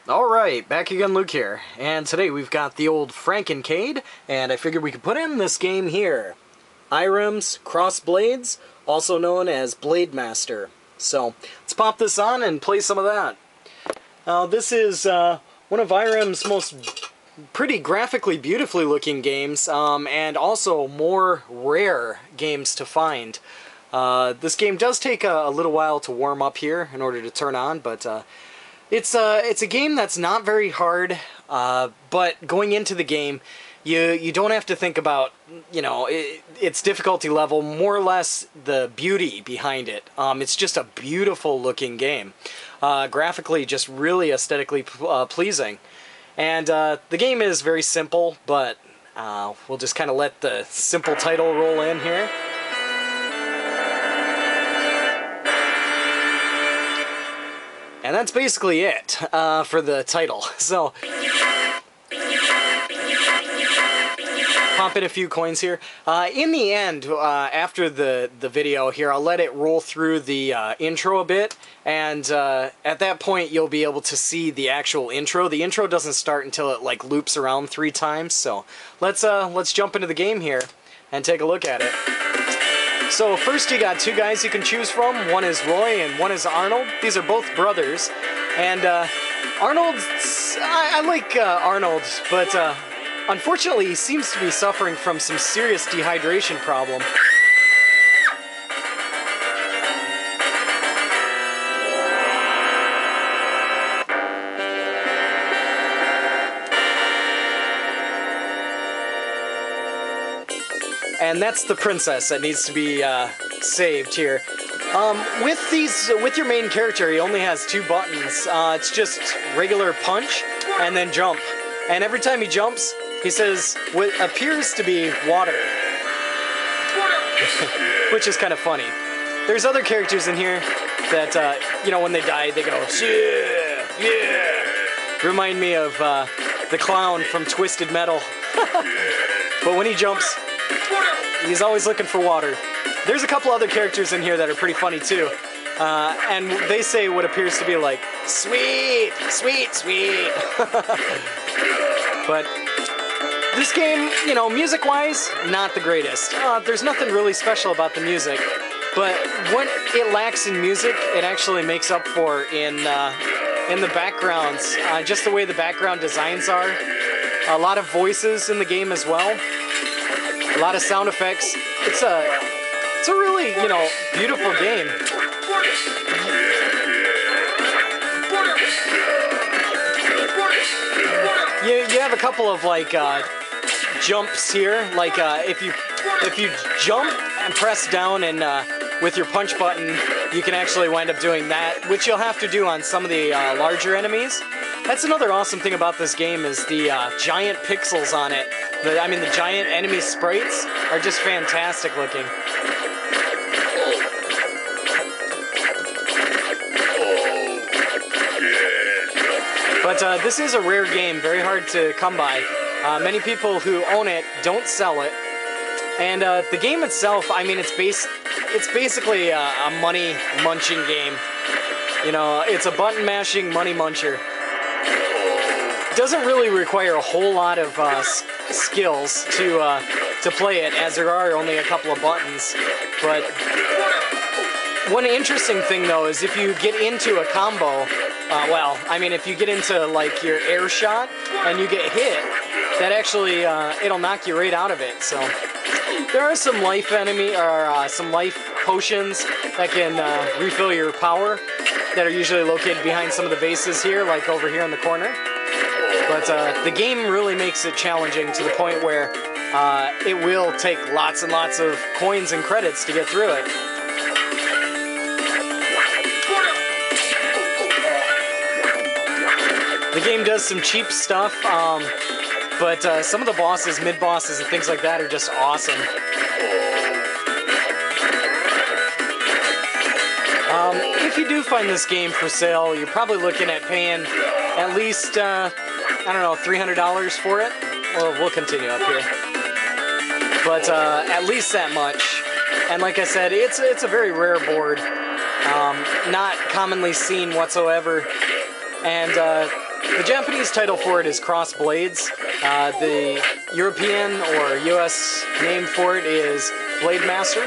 Alright, back again, Luke here, and today we've got the old Frankencade, and I figured we could put in this game here. Irem's Cross Blades, also known as Blade Master. So, let's pop this on and play some of that. Now, this is one of Irem's most pretty graphically beautifully looking games, and also more rare games to find. This game does take a little while to warm up here in order to turn on, but it's a game that's not very hard, but going into the game, you don't have to think about, its difficulty level, more or less the beauty behind it. It's just a beautiful looking game. Graphically, just really aesthetically pleasing. And the game is very simple, but we'll just kind of let the simple title roll in here. And that's basically it for the title. So, pump in a few coins here. In the end, after the video here, I'll let it roll through the intro a bit, and at that point you'll be able to see the actual intro. The intro doesn't start until it like loops around 3 times. So let's jump into the game here and take a look at it. So first you got 2 guys you can choose from. One is Roy and one is Arnold. These are both brothers. And Arnold, I like Arnold, but unfortunately he seems to be suffering from some serious dehydration problem. And that's the princess that needs to be saved here. With your main character, he only has 2 buttons. It's just regular punch and then jump. And every time he jumps, he says what appears to be water, which is kind of funny. There's other characters in here that when they die, they go yeah, yeah. Remind me of the clown from Twisted Metal. But when he jumps, he's always looking for water. There's a couple other characters in here that are pretty funny too. And they say what appears to be like, sweet, sweet, sweet. But this game, music-wise, not the greatest. There's nothing really special about the music. But what it lacks in music, it actually makes up for in the backgrounds. Just the way the background designs are. A lot of voices in the game as well. A lot of sound effects. It's a really, beautiful game. You have a couple of jumps here. Like if you jump and press down and with your punch button, you can actually wind up doing that, which you'll have to do on some of the larger enemies. That's another awesome thing about this game is the giant pixels on it. The giant enemy sprites are just fantastic looking. But this is a rare game, very hard to come by. Many people who own it don't sell it. And the game itself, it's basically a money munching game. It's a button mashing money muncher. It doesn't really require a whole lot of skills to play it, as there are only a couple of buttons. But one interesting thing though is if you get into a combo, if you get into your air shot and you get hit, that actually it'll knock you right out of it. So there are some life some life potions that can refill your power that are usually located behind some of the bases here, like over here in the corner. But the game really makes it challenging to the point where it will take lots and lots of coins and credits to get through it. The game does some cheap stuff, but some of the bosses, mid-bosses, and things like that are just awesome. If you do find this game for sale, you're probably looking at paying at least, $300 for it. Well, we'll continue up here. But at least that much. And like I said, it's a very rare board. Not commonly seen whatsoever. And The Japanese title for it is Cross Blades. The European or US name for it is Blade Master.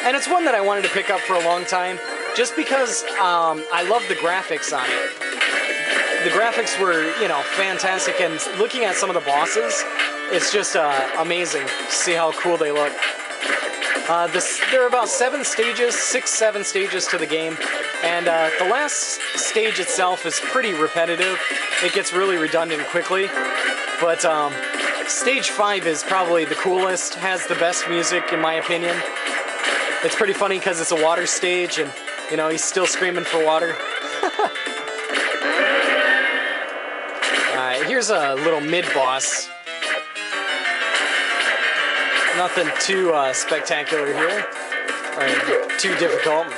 And it's one that I wanted to pick up for a long time, just because I love the graphics on it. The graphics were, you know, fantastic, and looking at some of the bosses, it's just amazing to see how cool they look. There are about 7 stages, 7 stages to the game, and the last stage itself is pretty repetitive. It gets really redundant quickly, but stage 5 is probably the coolest, has the best music in my opinion. It's pretty funny because it's a water stage, and, you know, he's still screaming for water. Alright, here's a little mid-boss. Nothing too spectacular here, or too difficult.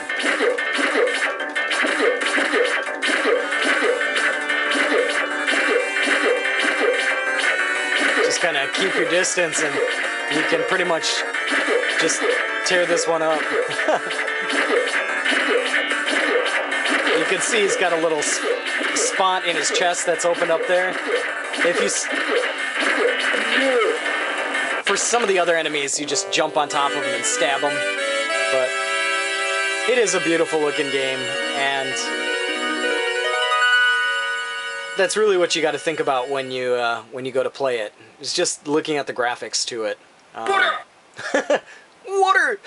Just kind of keep your distance and you can pretty much just tear this one up. You can see he's got a little spot in his chest that's opened up there. If you... For some of the other enemies, you just jump on top of them and stab them. But it is a beautiful looking game, and that's really what you got to think about when you go to play it. It's just looking at the graphics to it. Water! Water!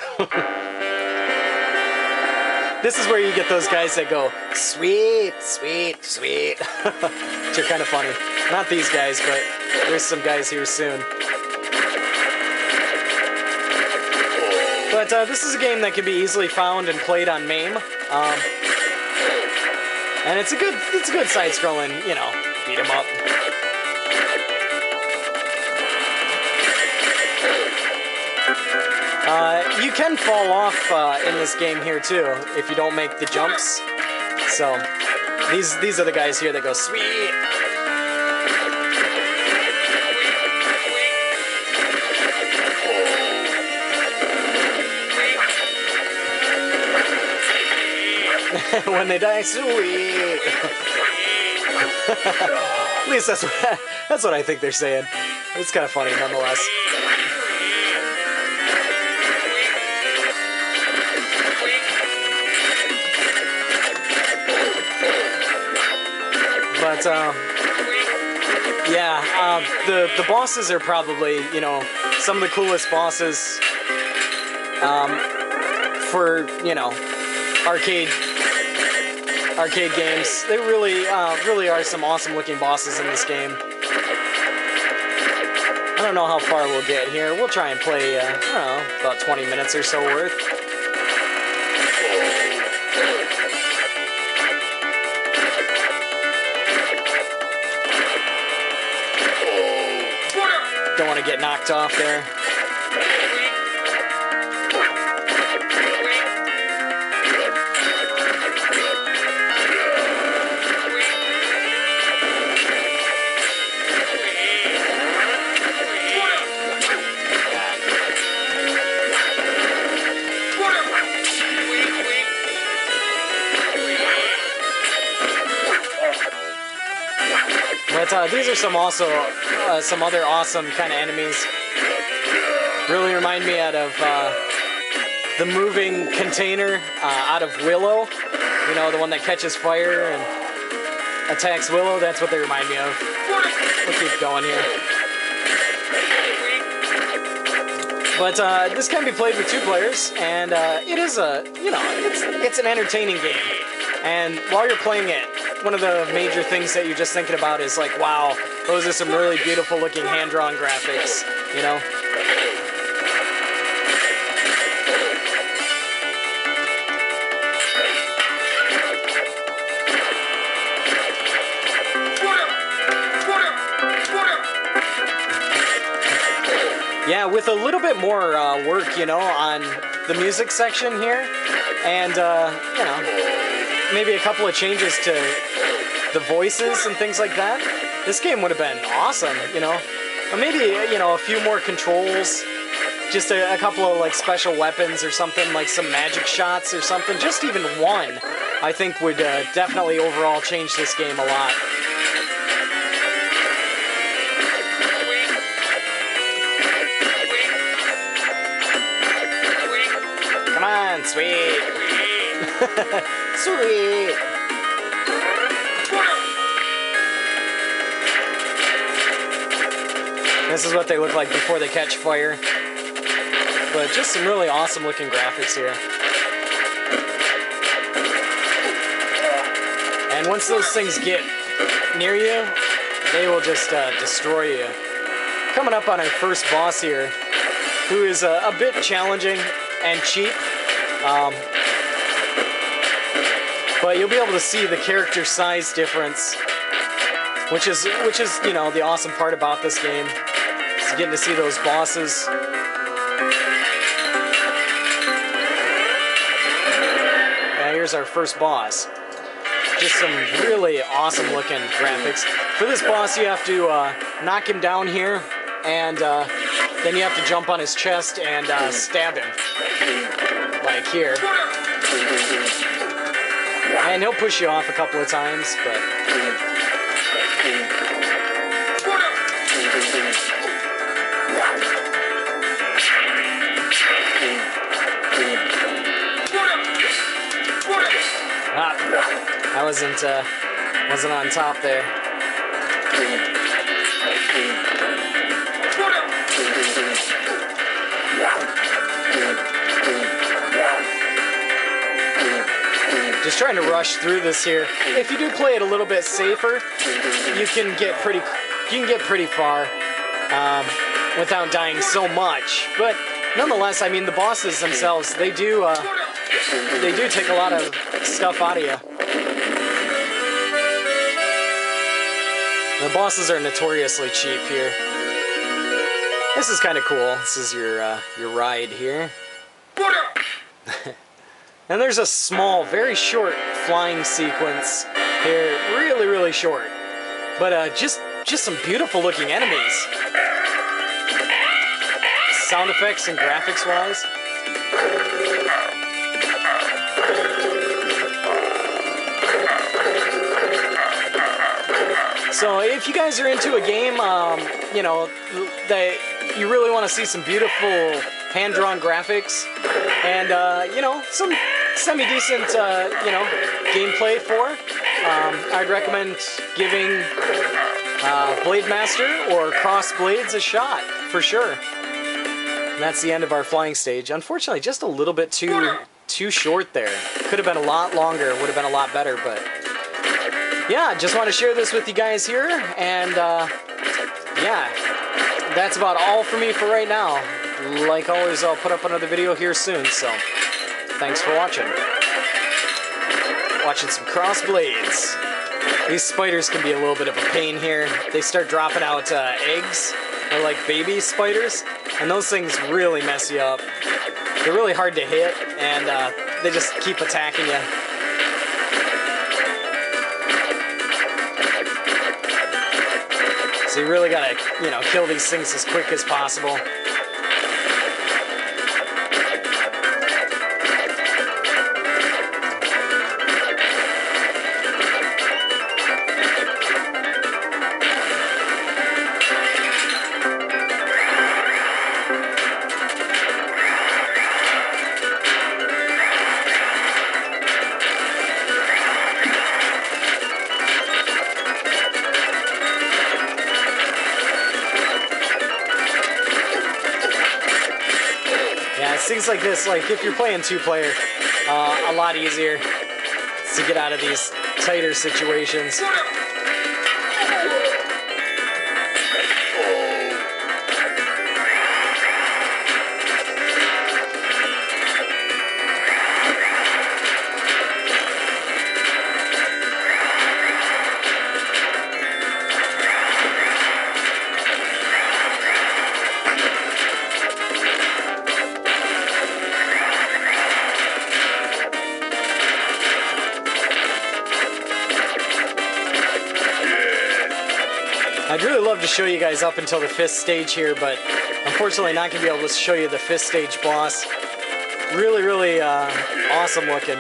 This is where you get those guys that go, sweet, sweet, sweet. Which are kind of funny. Not these guys, but there's some guys here soon. But this is a game that can be easily found and played on MAME. And it's a good side-scrolling, you know, beat 'em up. You can fall off in this game here too if you don't make the jumps. So these are the guys here that go sweet. When they die, sweet. At least that's what I think they're saying. It's kind of funny nonetheless. But yeah, the bosses are probably, you know, some of the coolest bosses for, you know, arcade games. They really are some awesome looking bosses in this game. I don't know how far we'll get here. We'll try and play, I don't know, about 20 minutes or so worth. Don't want to get knocked off there. But these are some other awesome kind of enemies. Really remind me out of the moving container out of Willow. You know, the one that catches fire and attacks Willow. That's what they remind me of. We'll keep going here. But this can be played with 2 players, and it is it's an entertaining game. And while you're playing it, one of the major things that you're just thinking about is like, wow, those are some really beautiful looking hand-drawn graphics, you know? Yeah, with a little bit more work, you know, on the music section here, and, you know, maybe a couple of changes to the voices and things like that, this game would have been awesome, you know? Or maybe, you know, a few more controls, just a couple of, like, special weapons or something, like some magic shots or something, just even one, I think would definitely overall change this game a lot. again. Sweet. Sweet. This is what they look like before they catch fire. But just some really awesome looking graphics here. And once those things get near you, they will just destroy you. Coming up on our first boss here, who is a bit challenging and cheap. But you'll be able to see the character size difference, which is you know, the awesome part about this game. Is getting to see those bosses. Now here's our first boss. Just some really awesome looking graphics. For this boss, you have to knock him down here, and then you have to jump on his chest and stab him, like here. And he'll push you off a couple of times, but... I wasn't on top there. Just trying to rush through this here. If you do play it a little bit safer, you can get pretty far without dying so much. But nonetheless, I mean, the bosses themselves, they do take a lot of stuff out of you. The bosses are notoriously cheap here. This is kind of cool. This is your ride here. And there's a small, very short flying sequence here. Really, really short. But just some beautiful looking enemies. Sound effects and graphics wise. So if you guys are into a game, you know, that you really want to see some beautiful hand-drawn graphics and, you know, some semi-decent, you know, gameplay for, I'd recommend giving Blade Master or Cross Blades a shot, for sure. And that's the end of our flying stage. Unfortunately, just a little bit too short there. Could have been a lot longer, would have been a lot better, but... yeah, just want to share this with you guys here, and yeah, that's about all for me for right now. Like always, I'll put up another video here soon, so thanks for watching. Watching some cross blades. These spiders can be a little bit of a pain here. They start dropping out eggs, or like baby spiders, and those things really mess you up. They're really hard to hit, and they just keep attacking you. So you really gotta, you know, kill these things as quick as possible. Things like this, like if you're playing two-player, a lot easier to get out of these tighter situations. I'd really love to show you guys up until the 5th stage here, but unfortunately not going to be able to show you the 5th stage boss. Really, really awesome looking.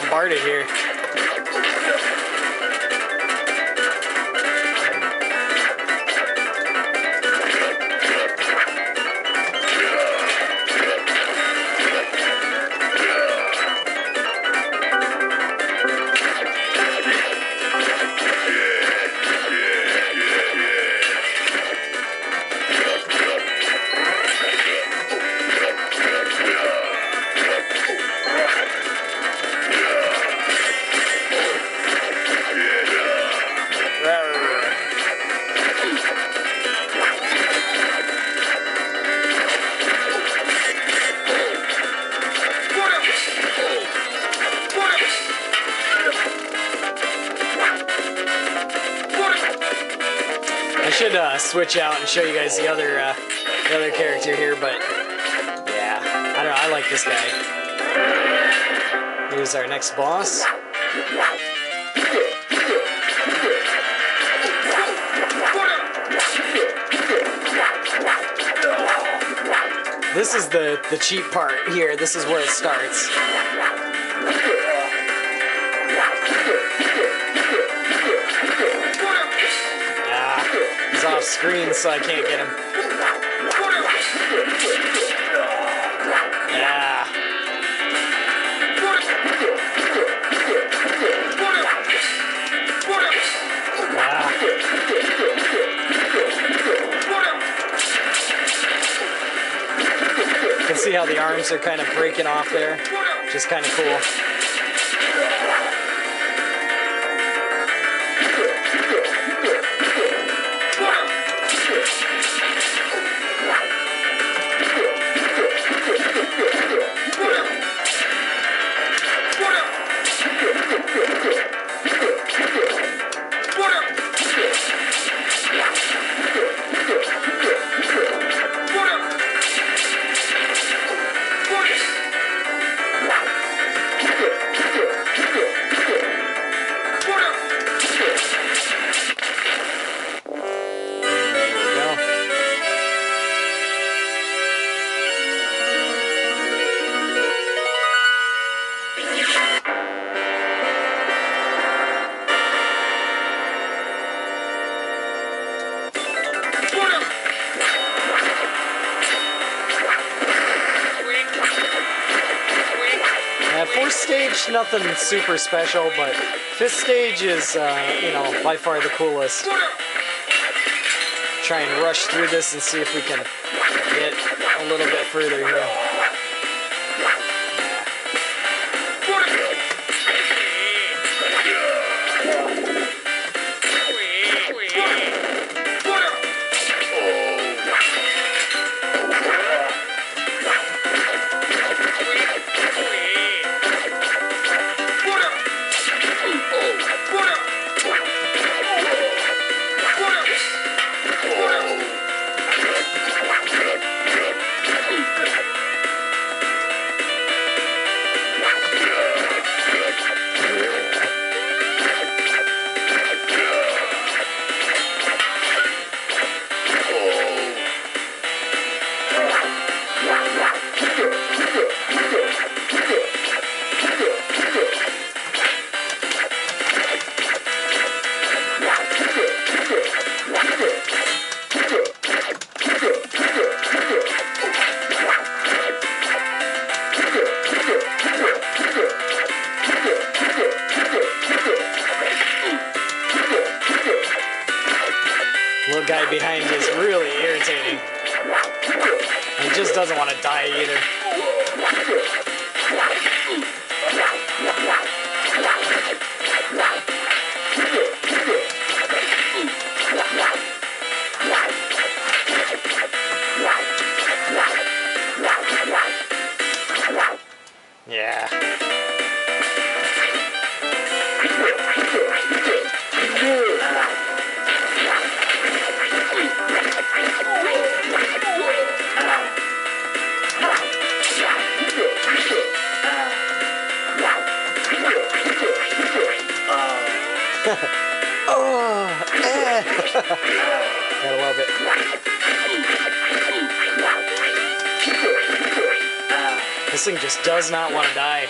bombarded here. I should switch out and show you guys the other character here, but yeah, I don't know. I like this guy. Here's our next boss. This is the cheap part here. This is where it starts. He's off screen, so I can't get him. Yeah. You can see how the arms are kind of breaking off there. Just kind of cool. Fourth stage, nothing super special, but fifth stage is, you know, by far the coolest. Try and rush through this and see if we can get a little bit further here. Little guy behind you is really irritating. He just doesn't want to die either. Yeah. Oh, gotta love it. This thing just does not want to die.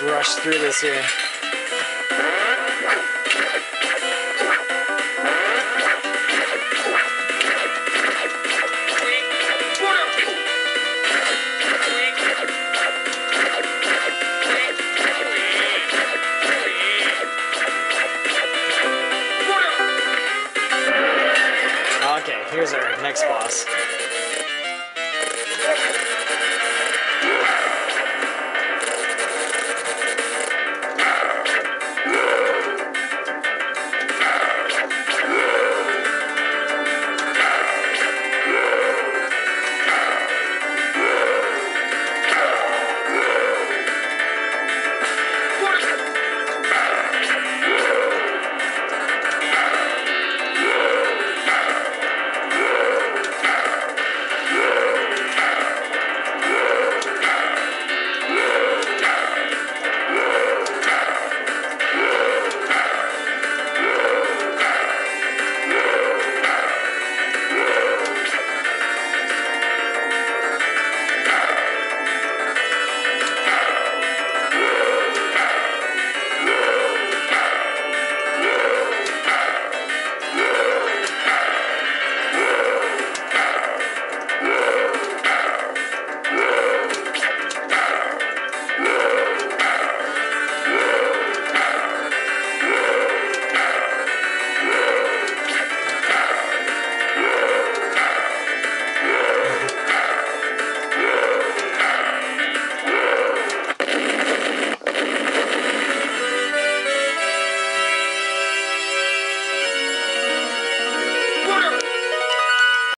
just rush through this here. Okay, here's our next boss.